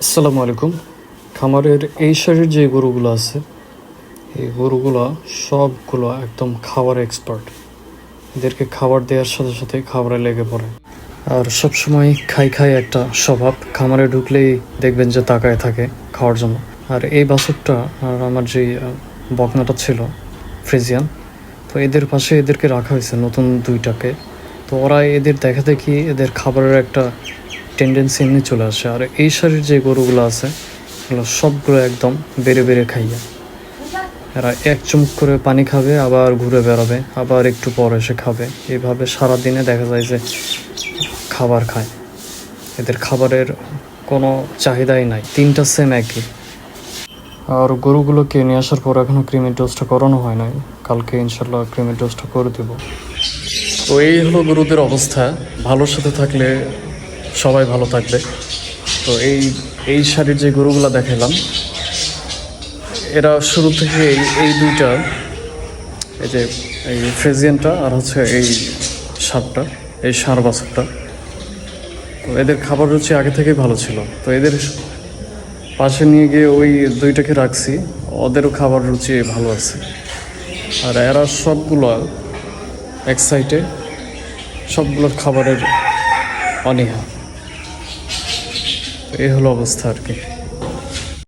আসসালামু আলাইকুম। খামারের এই সারির যে গরুগুলো আছে, এই গরুগুলো সবগুলো একদম খাবার এক্সপার্ট। এদেরকে খাবার দেওয়ার সাথে সাথে খাবারে লেগে পড়ে। আর সবসময় খাই খাই একটা স্বভাব। খামারে ঢুকলেই দেখবেন যে তাকায় থাকে খাওয়ার জন্য। আর এই বাছুরটা আর আমার যে বকনাটা ছিল ফ্রিজিয়ান, তো এদের পাশে এদেরকে রাখা হয়েছে নতুন দুইটাকে। তো ওরা এদের দেখা দেখি এদের খাবারের একটা টেন্ডেন্সি এমনি চলে আসে। আর এই শাড়ির যে গরুগুলো আছে এগুলো সবগুলো একদম বেড়ে বেড়ে খাইয়া, এরা এক চুমুক করে পানি খাবে, আবার ঘুরে বেড়াবে, আবার একটু পর এসে খাবে। এইভাবে সারাদিনে দেখা যায় যে খাবার খায়। এদের খাবারের কোনো চাহিদাই নাই, তিনটা সেম একই। আর গরুগুলোকে নিয়ে আসার পর এখনও ক্রিমের ডোজটা করানো হয় নাই। কালকে ইনশাল্লাহ ক্রিমের ডোজটা করে দেব। তো এই হলো গরুদের অবস্থা। ভালোর সাথে থাকলে সবাই ভালো থাকবে। তো এই শাড়ির যে গরুগুলো দেখালাম, এরা শুরু থেকে এই দুইটা, এই যে এই ফ্রেজিয়ানটা আর হচ্ছে এই ষাঁড়টা, এই ষাঁড় বাছুরটা, তো এদের খাবার রুচি আগে থেকেই ভালো ছিল। তো এদের পাশে নিয়ে গিয়ে ওই দুইটাকে রাখছি, ওদেরও খাবার রুচি ভালো আছে। আর এরা সবগুলো এক সাইডে, সবগুলোর খাবারের অনীহা। এই হলো অবস্থা আর কি।